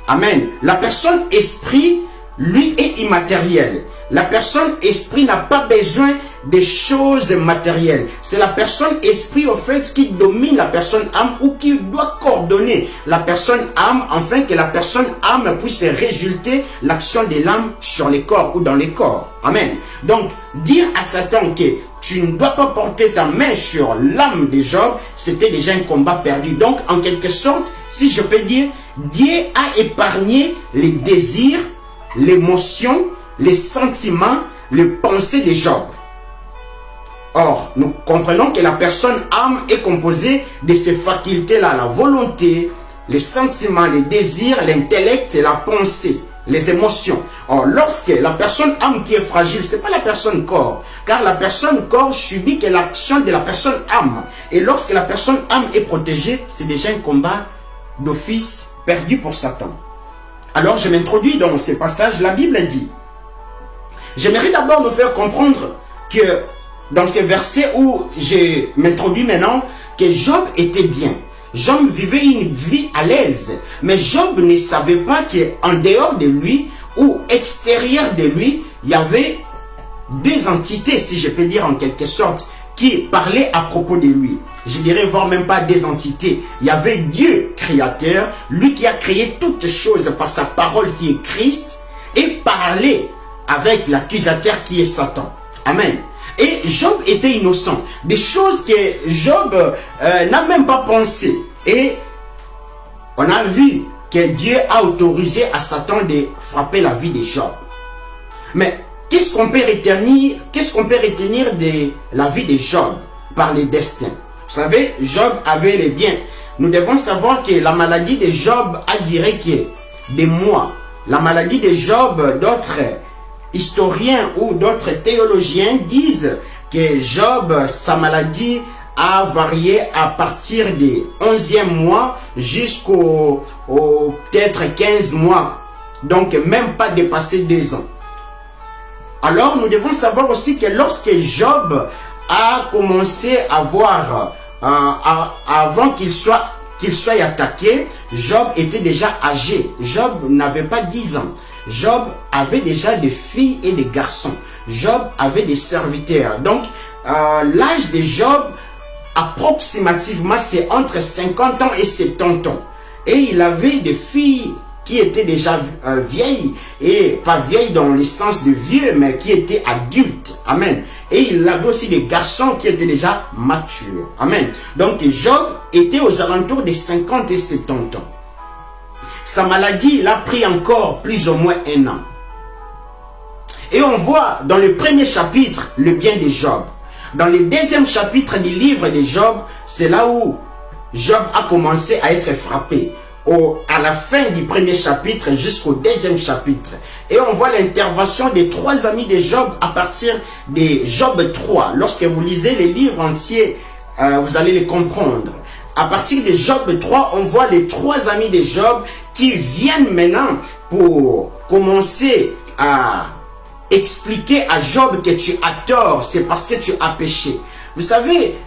Amen. La personne esprit, lui, est immatérielle. La personne esprit n'a pas besoin des choses matérielles. C'est la personne esprit, au fait, qui domine la personne âme ou qui doit coordonner la personne âme afin que la personne âme puisse résulter l'action de l'âme sur les corps ou dans les corps. Amen. Donc, dire à Satan que tu ne dois pas porter ta main sur l'âme de Job, c'était déjà un combat perdu. Donc, en quelque sorte, si je peux dire, Dieu a épargné les désirs, l'émotion, les sentiments, les pensées de Job. Or, nous comprenons que la personne âme est composée de ces facultés-là, la volonté, les sentiments, les désirs, l'intellect et la pensée, les émotions. Or, lorsque la personne âme qui est fragile, ce n'est pas la personne corps, car la personne corps subit que l'action de la personne âme. Et lorsque la personne âme est protégée, c'est déjà un combat d'office perdu pour Satan. Alors, je m'introduis dans ces passages. La Bible dit, j'aimerais d'abord nous faire comprendre que dans ces versets où je m'introduis maintenant, que Job était bien. Job vivait une vie à l'aise. Mais Job ne savait pas qu'en dehors de lui ou extérieur de lui, il y avait deux entités, si je peux dire en quelque sorte, qui parlaient à propos de lui. Je dirais voire même pas des entités. Il y avait Dieu créateur, lui qui a créé toutes choses par sa parole qui est Christ, et parlait avec l'accusateur qui est Satan. Amen. Et Job était innocent. Des choses que Job n'a même pas pensé. Et on a vu que Dieu a autorisé à Satan de frapper la vie de Job. Mais qu'est-ce qu'on peut retenir de la vie de Job par les destins? Vous savez, Job avait les biens. Nous devons savoir que la maladie de Job a duré que des mois. La maladie de Job, d'autres historiens ou d'autres théologiens disent que Job, sa maladie a varié à partir des 11e mois jusqu'au peut-être 15 mois. Donc même pas dépassé 2 ans. Alors nous devons savoir aussi que lorsque Job a commencé à voir, avant qu'il soit attaqué, Job était déjà âgé. Job n'avait pas 10 ans. Job avait déjà des filles et des garçons. Job avait des serviteurs. Donc, l'âge de Job, approximativement, c'est entre 50 ans et 70 ans. Et il avait des filles qui étaient déjà vieilles, et pas vieilles dans le sens de vieux, mais qui étaient adultes. Amen. Et il avait aussi des garçons qui étaient déjà matures. Amen. Donc, Job était aux alentours des 50 et 70 ans. Sa maladie l'a pris encore plus ou moins 1 an. Et on voit dans le premier chapitre le bien de Job. Dans le deuxième chapitre du livre de Job, c'est là où Job a commencé à être frappé. À la fin du premier chapitre jusqu'au deuxième chapitre. Et on voit l'intervention des 3 amis de Job à partir de Job 3. Lorsque vous lisez les livres entiers, vous allez les comprendre. À partir de Job 3, on voit les 3 amis de Job qui viennent maintenant pour commencer à expliquer à Job que tu as tort, c'est parce que tu as péché. Vous savez,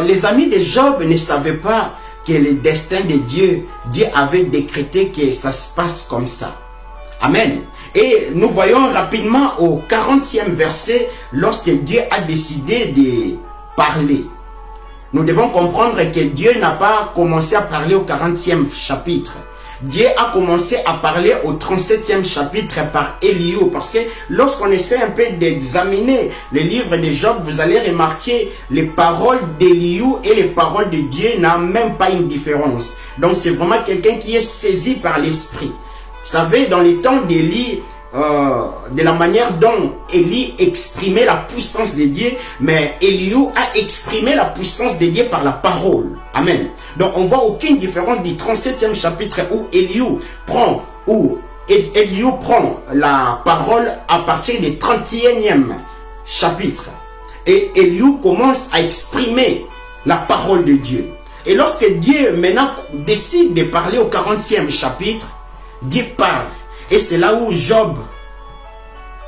les amis de Job ne savaient pas que le destin de Dieu, Dieu avait décrété que ça se passe comme ça. Amen. Et nous voyons rapidement au 40e verset, lorsque Dieu a décidé de parler. Nous devons comprendre que Dieu n'a pas commencé à parler au 40e chapitre. Dieu a commencé à parler au 37e chapitre par Elihu. Parce que lorsqu'on essaie un peu d'examiner le livre de Job, vous allez remarquer les paroles d'Elihu et les paroles de Dieu n'ont même pas une différence. Donc c'est vraiment quelqu'un qui est saisi par l'esprit. Vous savez, dans les temps d'Élie, de la manière dont Élie exprimait la puissance de Dieu, mais Elihu a exprimé la puissance de Dieu par la parole. Amen. Donc on voit aucune différence du 37e chapitre où Elihu prend la parole à partir du 31e chapitre. Et Elihu commence à exprimer la parole de Dieu. Et lorsque Dieu maintenant décide de parler au 40e chapitre, Dieu parle. Et c'est là où Job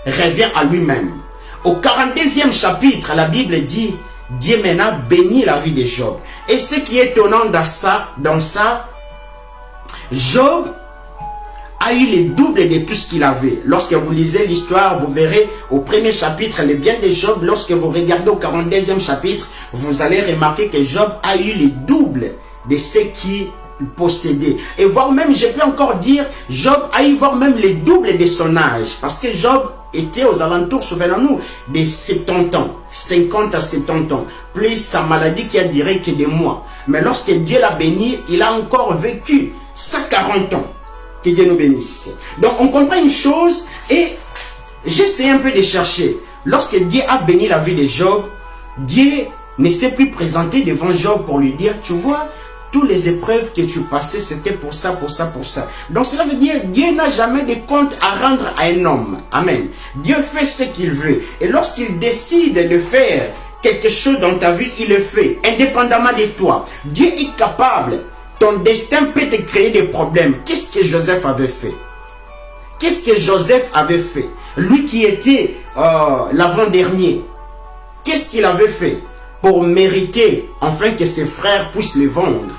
revient à lui-même. Au 42e chapitre, la Bible dit, Dieu maintenant bénit la vie de Job. Et ce qui est étonnant dans ça, Job a eu les doubles de tout ce qu'il avait. Lorsque vous lisez l'histoire, vous verrez au premier chapitre, les biens de Job. Lorsque vous regardez au 42e chapitre, vous allez remarquer que Job a eu les doubles de ce qu'il possédait. Et voire même, je peux encore dire, Job a eu voire même les doubles de son âge. Parce que Job était aux alentours, souvenons-nous, des 70 ans, 50 à 70 ans, plus sa maladie qui a duré que des mois. Mais lorsque Dieu l'a béni, il a encore vécu 140 ans. Que Dieu nous bénisse. Donc on comprend une chose, et j'essaie un peu de chercher. Lorsque Dieu a béni la vie de Job, Dieu ne s'est plus présenté devant Job pour lui dire, tu vois, toutes les épreuves que tu passais, c'était pour ça, pour ça, pour ça. Donc cela veut dire, Dieu n'a jamais de compte à rendre à un homme. Amen. Dieu fait ce qu'il veut. Et lorsqu'il décide de faire quelque chose dans ta vie, il le fait, indépendamment de toi. Dieu est capable. Ton destin peut te créer des problèmes. Qu'est-ce que Joseph avait fait? Qu'est-ce que Joseph avait fait? Lui qui était l'avant-dernier. Qu'est-ce qu'il avait fait pour mériter enfin que ses frères puissent le vendre?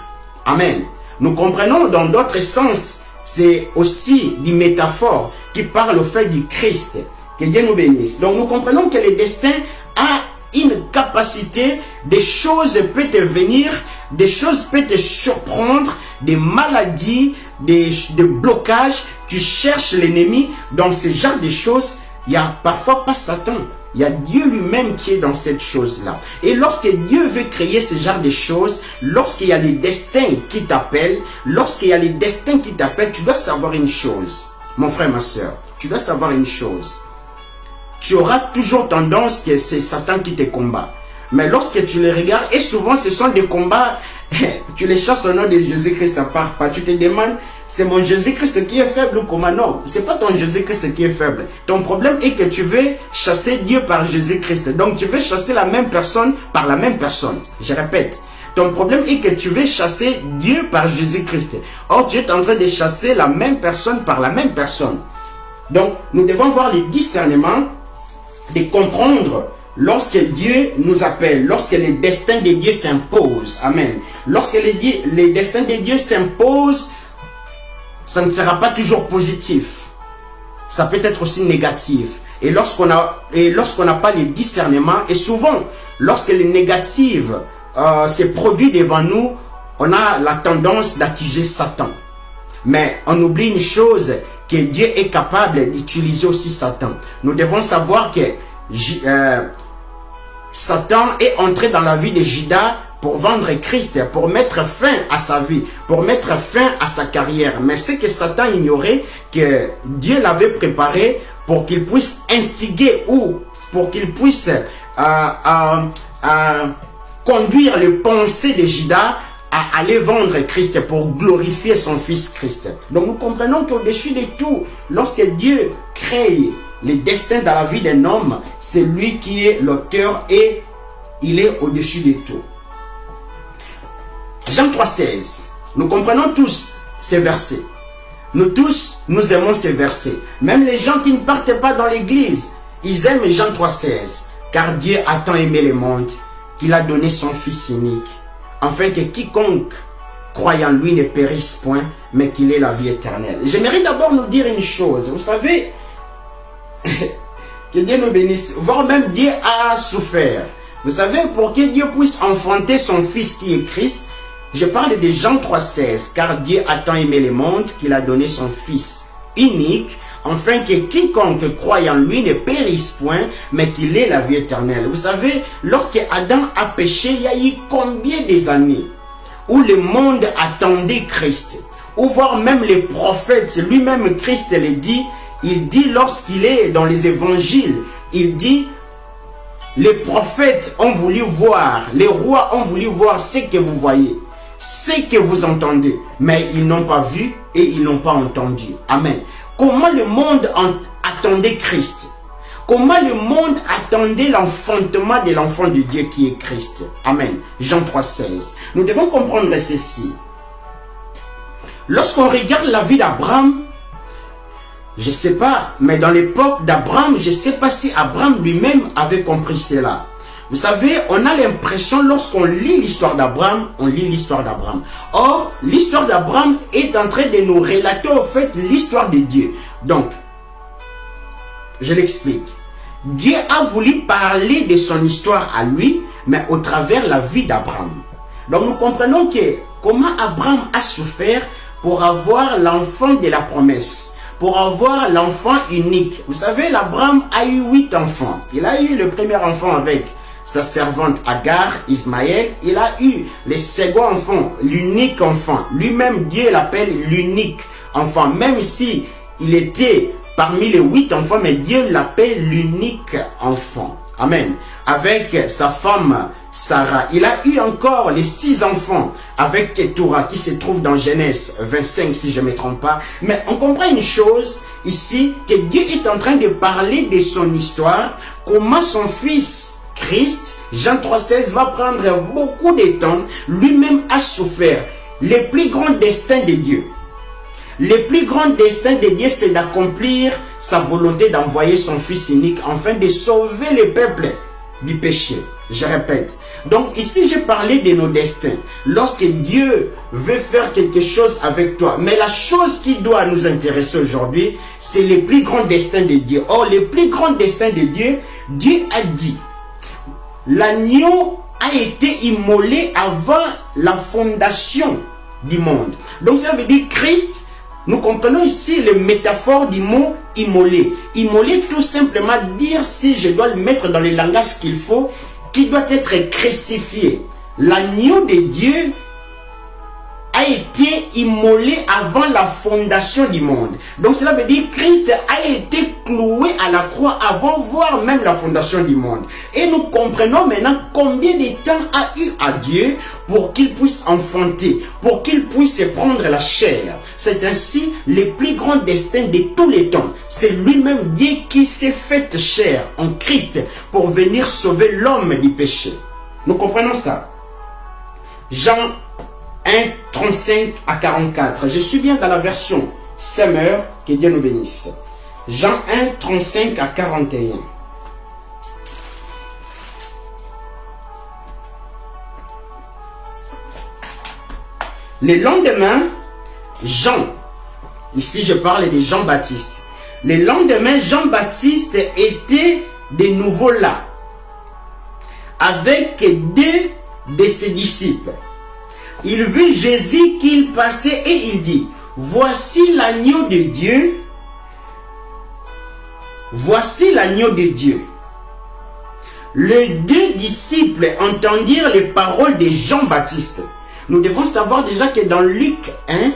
Amen. Nous comprenons dans d'autres sens, c'est aussi des métaphores qui parlent au fait du Christ. Que Dieu nous bénisse. Donc nous comprenons que le destin a une capacité, des choses peuvent te venir, des choses peuvent te surprendre, des maladies, des blocages, tu cherches l'ennemi. Dans ce genre de choses, il n'y a parfois pas Satan, il y a Dieu lui-même qui est dans cette chose-là. Et lorsque Dieu veut créer ce genre de choses, lorsqu'il y a les destins qui t'appellent, lorsqu'il y a les destins qui t'appellent, tu dois savoir une chose, mon frère, ma soeur, tu dois savoir une chose. Tu auras toujours tendance que c'est Satan qui te combat. Mais lorsque tu les regardes, et souvent ce sont des combats, tu les chasses au nom de Jésus-Christ, ça part pas. Tu te demandes, c'est mon Jésus-Christ qui est faible ou comment? Non, c'est pas ton Jésus-Christ qui est faible. Ton problème est que tu veux chasser Dieu par Jésus-Christ. Donc tu veux chasser la même personne par la même personne. Je répète. Ton problème est que tu veux chasser Dieu par Jésus-Christ. Or, tu es en train de chasser la même personne par la même personne. Donc, nous devons voir les discernements, de comprendre lorsque Dieu nous appelle, lorsque les destins de Dieu s'imposent. Amen. Lorsque les destins de Dieu s'imposent, ça ne sera pas toujours positif. Ça peut être aussi négatif. Et lorsqu'on n'a pas les discernements, et souvent, lorsque les négatives se produisent devant nous, on a la tendance d'accuser Satan. Mais on oublie une chose, que Dieu est capable d'utiliser aussi Satan. Nous devons savoir que Satan est entré dans la vie de Judas pour vendre Christ, pour mettre fin à sa vie, pour mettre fin à sa carrière. Mais c'est que Satan ignorait que Dieu l'avait préparé pour qu'il puisse instiguer ou pour qu'il puisse conduire les pensées de Judas à aller vendre Christ pour glorifier son fils Christ. Donc nous comprenons qu'au-dessus de tout, lorsque Dieu crée les destins dans la vie d'un homme, c'est lui qui est l'auteur et il est au-dessus de tout. Jean 3,16. Nous comprenons tous ces versets. Nous tous, nous aimons ces versets. Même les gens qui ne partent pas dans l'église, ils aiment Jean 3,16. Car Dieu a tant aimé le monde qu'il a donné son fils unique, afin que quiconque croit en lui ne périsse point, mais qu'il ait la vie éternelle. J'aimerais d'abord nous dire une chose. Vous savez, que Dieu nous bénisse, voire même Dieu a souffert. Vous savez, pour que Dieu puisse enfanter son fils qui est Christ, je parle de Jean 3,16, car Dieu a tant aimé le monde qu'il a donné son fils unique, afin que quiconque croit en lui ne périsse point, mais qu'il ait la vie éternelle. Vous savez, lorsque Adam a péché, il y a eu combien des années où le monde attendait Christ, ou voire même les prophètes, lui-même Christ le dit, il dit lorsqu'il est dans les évangiles, il dit, les prophètes ont voulu voir, les rois ont voulu voir ce que vous voyez, ce que vous entendez, mais ils n'ont pas vu et ils n'ont pas entendu. Amen. Comment le monde attendait Christ? Comment le monde attendait l'enfantement de l'enfant de Dieu qui est Christ? Amen. Jean 3,16. Nous devons comprendre ceci. Lorsqu'on regarde la vie d'Abraham, je ne sais pas, mais dans l'époque d'Abraham, je ne sais pas si Abraham lui-même avait compris cela. Vous savez, on a l'impression lorsqu'on lit l'histoire d'Abraham, on lit l'histoire d'Abraham. Or, l'histoire d'Abraham est en train de nous relater au fait l'histoire de Dieu. Donc, je l'explique. Dieu a voulu parler de son histoire à lui, mais au travers la vie d'Abraham. Donc nous comprenons que comment Abraham a souffert pour avoir l'enfant de la promesse, pour avoir l'enfant unique. Vous savez, Abraham a eu 8 enfants. Il a eu le premier enfant avec sa servante Agar, Ismaël. Il a eu le second enfant, l'unique enfant. Lui-même, Dieu l'appelle l'unique enfant. Même si il était parmi les 8 enfants, mais Dieu l'appelle l'unique enfant. Amen. Avec sa femme Sarah. Il a eu encore les 6 enfants avec Ketura qui se trouve dans Genèse 25 si je ne me trompe pas. Mais on comprend une chose ici, que Dieu est en train de parler de son histoire, comment son fils Christ, Jean 3,16, va prendre beaucoup de temps. Lui-même a souffert. Le plus grand destin de Dieu. Le plus grand destin de Dieu, c'est d'accomplir sa volonté d'envoyer son Fils unique afin de sauver le peuple du péché. Je répète. Donc ici, j'ai parlé de nos destins. Lorsque Dieu veut faire quelque chose avec toi. Mais la chose qui doit nous intéresser aujourd'hui, c'est le plus grand destin de Dieu. Or, le plus grand destin de Dieu, Dieu a dit, l'agneau a été immolé avant la fondation du monde. Donc ça veut dire Christ. Nous comprenons ici le métaphore du mot immolé. Immolé, tout simplement dire, si je dois le mettre dans le langage qu'il faut, qui doit être crucifié. L'agneau de Dieu a été immolé avant la fondation du monde. Donc cela veut dire que Christ a été cloué à la croix avant voire même la fondation du monde. Et nous comprenons maintenant combien de temps a eu à Dieu pour qu'il puisse enfanter, pour qu'il puisse prendre la chair. C'est ainsi le plus grand destin de tous les temps. C'est lui-même Dieu qui s'est fait chair en Christ pour venir sauver l'homme du péché. Nous comprenons ça. Jean 1, 35 à 44. Je suis bien dans la version Summer, que Dieu nous bénisse. Jean 1, 35 à 41. Le lendemain, Jean, ici je parle de Jean-Baptiste. Le lendemain, Jean-Baptiste était de nouveau là, avec 2 de ses disciples. Il vit Jésus qu'il passait et il dit, voici l'agneau de Dieu. Voici l'agneau de Dieu. Les 2 disciples entendirent les paroles de Jean-Baptiste. Nous devons savoir déjà que dans Luc 1,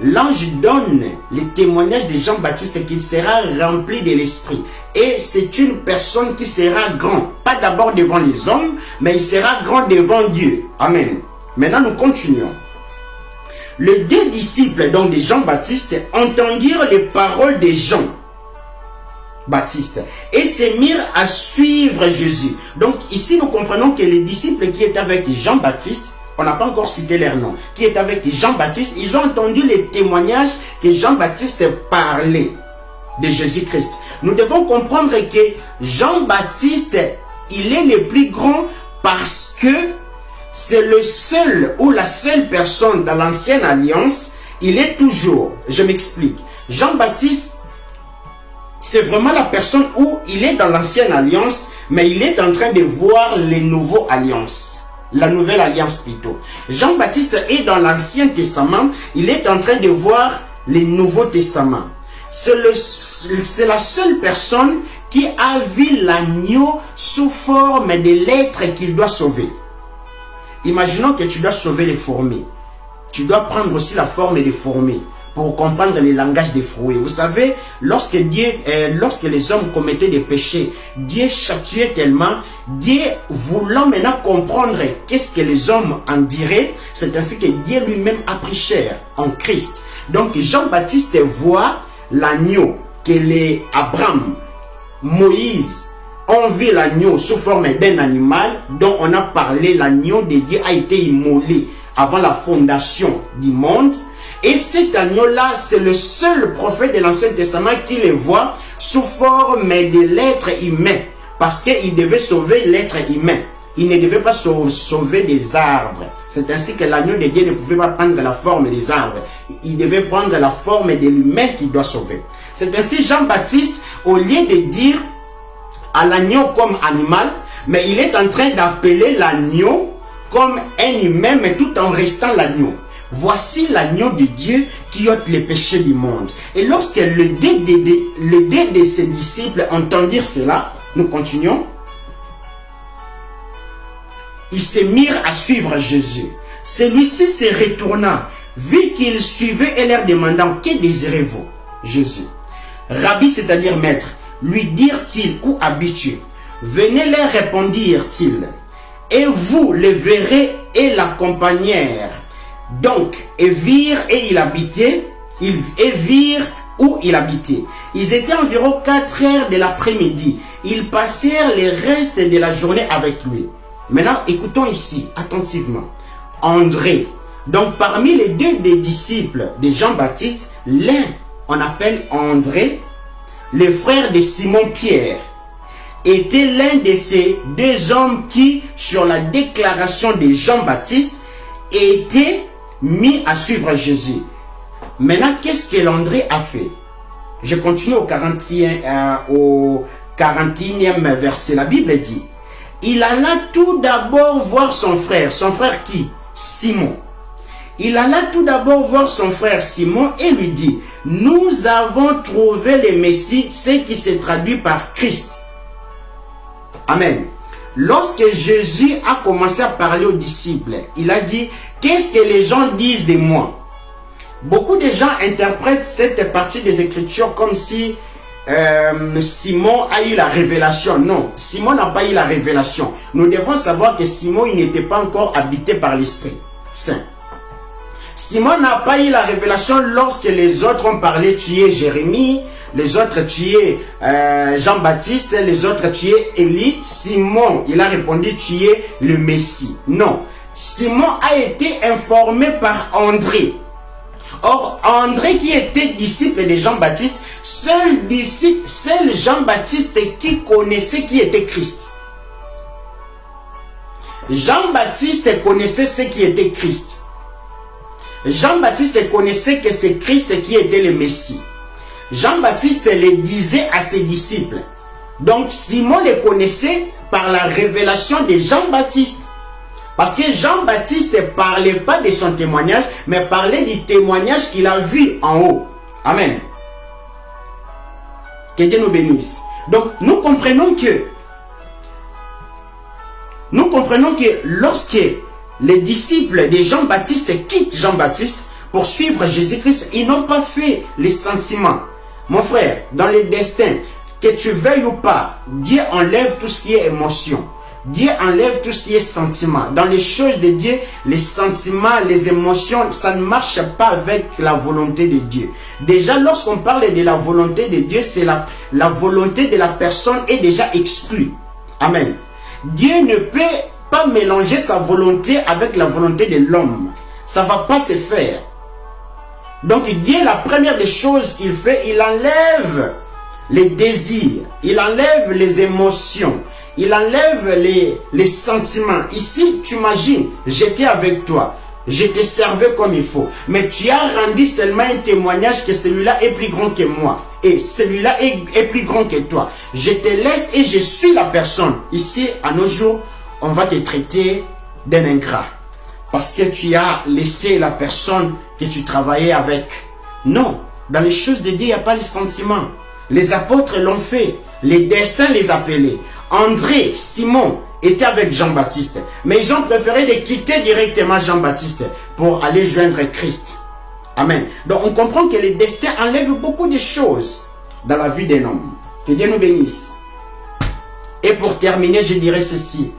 l'ange donne le témoignage de Jean-Baptiste qu'il sera rempli de l'Esprit. Et c'est une personne qui sera grand. Pas d'abord devant les hommes, mais il sera grand devant Dieu. Amen. Maintenant, nous continuons. Les 2 disciples, donc de Jean-Baptiste, entendirent les paroles de Jean-Baptiste et se mirent à suivre Jésus. Donc ici, nous comprenons que les disciples qui étaient avec Jean-Baptiste, on n'a pas encore cité leur nom, qui est avec Jean-Baptiste, ils ont entendu les témoignages que Jean-Baptiste parlait de Jésus-Christ. Nous devons comprendre que Jean-Baptiste, il est le plus grand parce que c'est le seul ou la seule personne dans l'ancienne alliance, il est toujours, je m'explique. Jean-Baptiste, c'est vraiment la personne où il est dans l'ancienne alliance, mais il est en train de voir les nouvelles alliances. La nouvelle alliance plutôt. Jean-Baptiste est dans l'Ancien Testament, il est en train de voir les Nouveaux Testaments. C'est la seule personne qui a vu l'agneau sous forme de l'être qu'il doit sauver. Imaginons que tu dois sauver les fourmis. Tu dois prendre aussi la forme des fourmis pour comprendre le langage des fruits. Vous savez, lorsque les hommes commettaient des péchés, Dieu châtiait tellement, Dieu voulant maintenant comprendre qu'est-ce que les hommes en diraient, c'est ainsi que Dieu lui-même a pris chair en Christ. Donc Jean-Baptiste voit l'agneau que les Abraham, Moïse, on vit l'agneau sous forme d'un animal dont on a parlé. L'agneau de Dieu a été immolé avant la fondation du monde. Et cet agneau-là, c'est le seul prophète de l'Ancien Testament qui le voit sous forme de l'être humain. parce qu'il devait sauver l'être humain. Il ne devait pas sauver des arbres. C'est ainsi que l'agneau de Dieu ne pouvait pas prendre la forme des arbres. Il devait prendre la forme de l'humain qui doit sauver. C'est ainsi Jean-Baptiste, au lieu de dire à l'agneau comme animal, mais il est en train d'appeler l'agneau comme un humain, mais tout en restant l'agneau. Voici l'agneau de Dieu qui ôte les péchés du monde. Et lorsque le deux de ses disciples entendirent cela, nous continuons. Ils se mirent à suivre Jésus. Celui-ci se retourna, vit qu'ils suivaient et leur demandant, que désirez-vous? Jésus. Rabbi, c'est-à-dire maître, lui dirent-ils ou habitués. Venez leur répondirent-ils. Et vous le verrez et l'accompagnèrent. Donc, et virent et il habitait, et virent où il habitait. Ils étaient environ 4 heures de l'après-midi. Ils passèrent les restes de la journée avec lui. Maintenant, écoutons ici, attentivement. André. Donc, parmi les deux des disciples de Jean-Baptiste, l'un, on appelle André, le frère de Simon-Pierre, était l'un de ces deux hommes qui, sur la déclaration de Jean-Baptiste, étaient mis à suivre Jésus. Maintenant, qu'est-ce que l'André a fait? Je continue au 41e verset. La Bible dit, il alla tout d'abord voir son frère. Son frère qui? Simon. Il alla tout d'abord voir son frère Simon et lui dit, nous avons trouvé le Messie, ce qui se traduit par Christ. Amen. Lorsque Jésus a commencé à parler aux disciples, il a dit, qu'est-ce que les gens disent de moi? Beaucoup de gens interprètent cette partie des Écritures comme si Simon a eu la révélation. Non, Simon n'a pas eu la révélation. Nous devons savoir que Simon, il n'était pas encore habité par l'Esprit Saint. Simon n'a pas eu la révélation lorsque les autres ont parlé, tu es Jérémie, les autres tu es Jean-Baptiste, les autres tu es Élie. Simon, il a répondu, tu es le Messie. Non, Simon a été informé par André. Or, André qui était disciple de Jean-Baptiste, seul Jean-Baptiste qui connaissait qui était Christ. Jean-Baptiste connaissait ce qui était Christ. Jean-Baptiste connaissait que c'est Christ qui était le Messie. Jean-Baptiste le disait à ses disciples. Donc, Simon le connaissait par la révélation de Jean-Baptiste. Parce que Jean-Baptiste ne parlait pas de son témoignage, mais parlait du témoignage qu'il a vu en haut. Amen. Que Dieu nous bénisse. Donc, nous comprenons que lorsque les disciples de Jean-Baptiste quittent Jean-Baptiste pour suivre Jésus-Christ, ils n'ont pas fait les sentiments. Mon frère, dans le destin, que tu veuilles ou pas, Dieu enlève tout ce qui est émotion. Dieu enlève tout ce qui est sentiment. Dans les choses de Dieu, les sentiments, les émotions, ça ne marche pas avec la volonté de Dieu. Déjà, lorsqu'on parle de la volonté de Dieu, c'est la volonté de la personne est déjà exclue. Amen. Dieu ne peut pas mélanger sa volonté avec la volonté de l'homme. Ça ne va pas se faire. Donc Dieu, la première des choses qu'il fait, il enlève les désirs, il enlève les émotions, il enlève les sentiments. Ici, tu imagines, j'étais avec toi, je te servais comme il faut, mais tu as rendu seulement un témoignage que celui-là est plus grand que moi, et celui-là est plus grand que toi. Je te laisse et je suis la personne. Ici, à nos jours, on va te traiter d'un ingrat, parce que tu as laissé la personne que tu travaillais avec. Non, dans les choses de Dieu, il n'y a pas les sentiments. Les apôtres l'ont fait, les destins les appelaient. André, Simon étaient avec Jean-Baptiste, mais ils ont préféré de quitter directement Jean-Baptiste pour aller joindre Christ. Amen. Donc on comprend que le destin enlève beaucoup de choses dans la vie d'un homme. Que Dieu nous bénisse. Et pour terminer, je dirais ceci.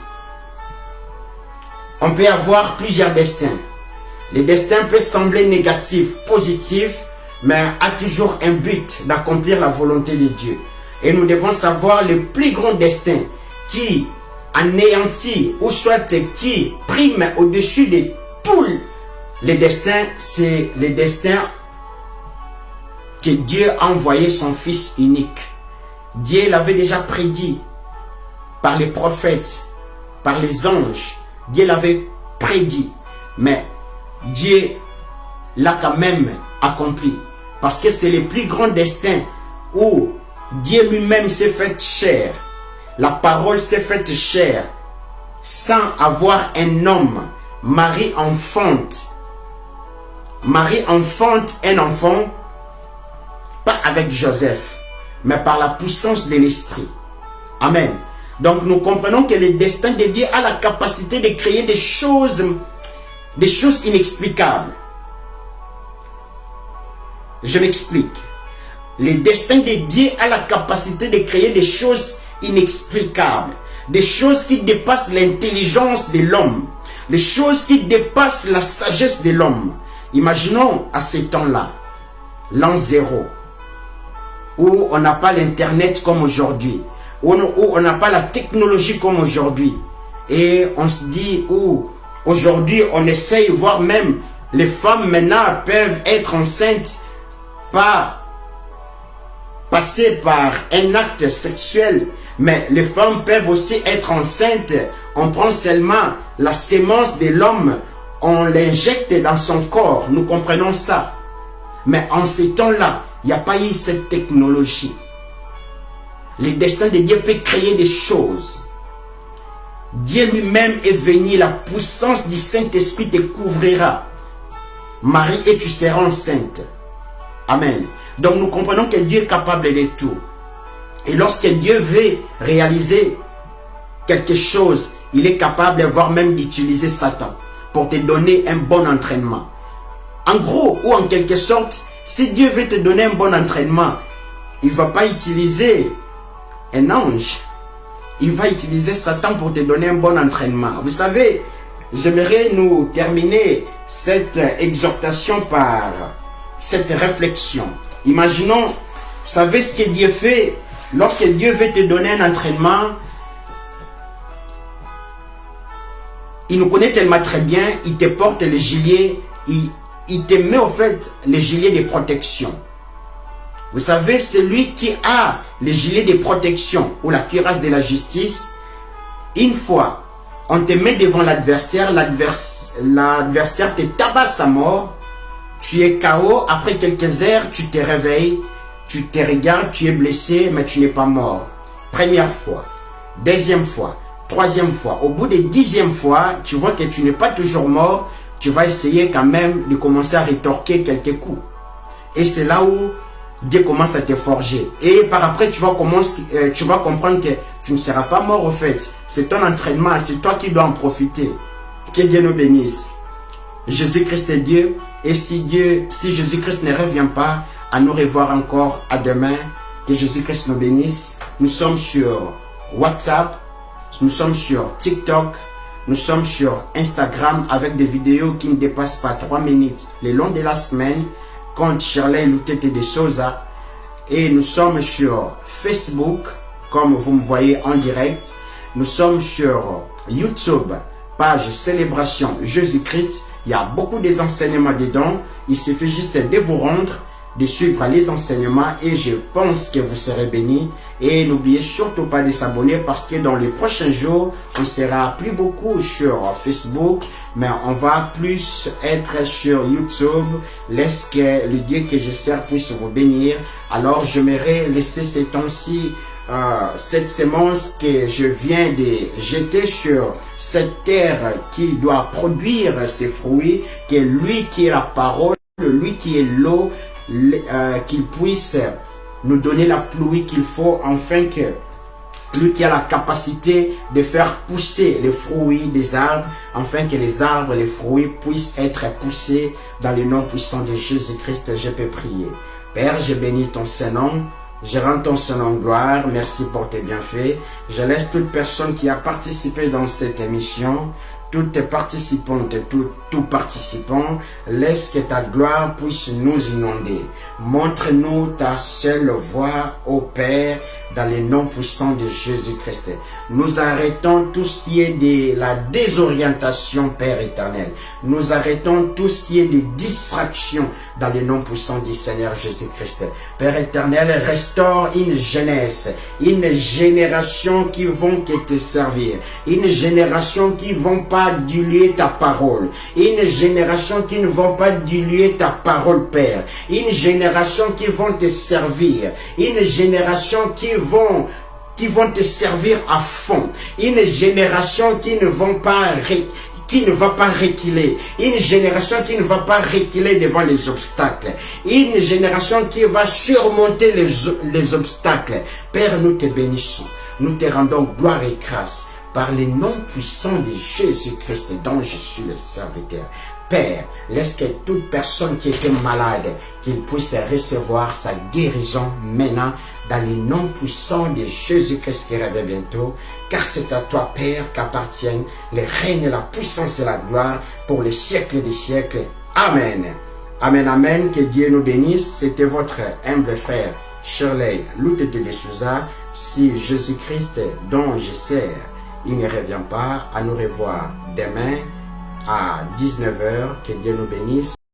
On peut avoir plusieurs destins. Le destin peut sembler négatif, positif, mais a toujours un but d'accomplir la volonté de Dieu. Et nous devons savoir le plus grand destin qui anéantit ou soit qui prime au-dessus de tous les destins, c'est le destin que Dieu a envoyé son Fils unique. Dieu l'avait déjà prédit. par les prophètes, par les anges. Dieu l'avait prédit. Mais Dieu l'a quand même accompli. Parce que c'est le plus grand destin où Dieu lui-même s'est fait chair. La parole s'est faite chair. Sans avoir un homme. Marie enfante. Marie enfante un enfant. Pas avec Joseph. Mais par la puissance de l'esprit. Amen. Donc nous comprenons que le destin de Dieu a la capacité de créer des choses inexplicables. Je m'explique. Le destin de Dieu a la capacité de créer des choses inexplicables. Des choses qui dépassent l'intelligence de l'homme. Des choses qui dépassent la sagesse de l'homme. Imaginons à ces temps-là, l'an 0, où on n'a pas l'internet comme aujourd'hui, où on n'a pas la technologie comme aujourd'hui. Et on se dit, où aujourd'hui on essaye, voire même les femmes maintenant peuvent être enceintes pas passer par un acte sexuel, mais les femmes peuvent aussi être enceintes. On prend seulement la sémence de l'homme, on l'injecte dans son corps. Nous comprenons ça. Mais en ces temps-là, il n'y a pas eu cette technologie. Le destin de Dieu peut créer des choses. Dieu lui-même est venu, la puissance du Saint-Esprit te couvrira. Marie, et tu seras enceinte. Amen. Donc nous comprenons que Dieu est capable de tout. Et lorsque Dieu veut réaliser quelque chose, il est capable, voire même d'utiliser Satan pour te donner un bon entraînement. En gros, ou en quelque sorte, si Dieu veut te donner un bon entraînement, il ne va pas utiliser un ange. Il va utiliser Satan pour te donner un bon entraînement. Vous savez, j'aimerais nous terminer cette exhortation par cette réflexion. Imaginons, vous savez ce que Dieu fait lorsque Dieu veut te donner un entraînement. Il nous connaît tellement très bien, il te porte le gilet, il te met au fait le gilet de protection. Vous savez, celui qui a le gilet de protection ou la cuirasse de la justice, une fois on te met devant l'adversaire, l'adversaire te tabasse à mort, tu es KO, après quelques heures, tu te réveilles, tu te regardes, tu es blessé, mais tu n'es pas mort. Première fois, deuxième fois, troisième fois. Au bout de 10e fois, tu vois que tu n'es pas toujours mort, tu vas essayer quand même de commencer à rétorquer quelques coups. Et c'est là où Dieu commence à te forger. Et par après, tu vas comprendre que tu ne seras pas mort au fait. C'est ton entraînement, c'est toi qui dois en profiter. Que Dieu nous bénisse. Jésus-Christ est Dieu. Et si Jésus-Christ ne revient pas, à nous revoir encore à demain. Que Jésus-Christ nous bénisse. Nous sommes sur WhatsApp. Nous sommes sur TikTok. Nous sommes sur Instagram avec des vidéos qui ne dépassent pas 3 minutes le long de la semaine. Compte Shirley Lutete de Souza. Et nous sommes sur Facebook, comme vous me voyez en direct. Nous sommes sur YouTube, page Célébration Jésus-Christ. Il y a beaucoup des enseignements dedans. Il suffit juste de vous rendre, de suivre les enseignements et je pense que vous serez bénis. Et n'oubliez surtout pas de s'abonner parce que dans les prochains jours, on sera plus beaucoup sur Facebook, mais on va plus être sur YouTube. Laisse que le Dieu que je sers puisse vous bénir. Alors j'aimerais laisser ces temps-ci cette semence que je viens de jeter sur cette terre qui doit produire ses fruits, que lui qui est la parole, lui qui est l'eau, qu'il puisse nous donner la pluie qu'il faut, afin que lui qui a la capacité de faire pousser les fruits des arbres, afin que les arbres, les fruits puissent être poussés dans le nom puissant de Jésus-Christ. Je peux prier. Père, je bénis ton Saint-Nom. Je rends ton Saint-Nom gloire. Merci pour tes bienfaits. Je laisse toute personne qui a participé dans cette émission, toutes participantes, tout participant, laisse que ta gloire puisse nous inonder. Montre-nous ta seule voie, ô Père. dans le nom puissant de Jésus-Christ. Nous arrêtons tout ce qui est de la désorientation, Père éternel. Nous arrêtons tout ce qui est de distraction dans le nom puissant du Seigneur Jésus-Christ. Père éternel, restaure une jeunesse, une génération qui vont te servir, une génération qui ne vont pas diluer ta parole, une génération qui ne vont pas diluer ta parole, Père, une génération qui vont te servir, une génération qui vont te servir à fond, une génération qui ne va pas reculer, une génération qui ne va pas reculer devant les obstacles, une génération qui va surmonter les obstacles. Père, nous te bénissons, nous te rendons gloire et grâce par le nom puissant de Jésus-Christ dont je suis le serviteur. Père, laisse que toute personne qui était malade, qu'il puisse recevoir sa guérison maintenant dans le nom puissant de Jésus-Christ qui revient bientôt, car c'est à toi, Père, qu'appartiennent le règne, la puissance et la gloire pour les siècles des siècles. Amen. Amen, amen. Que Dieu nous bénisse. C'était votre humble frère, Shirley Loutete de Souza. Si Jésus-Christ, dont je sers, il ne revient pas, à nous revoir demain à 19h. Que Dieu nous bénisse.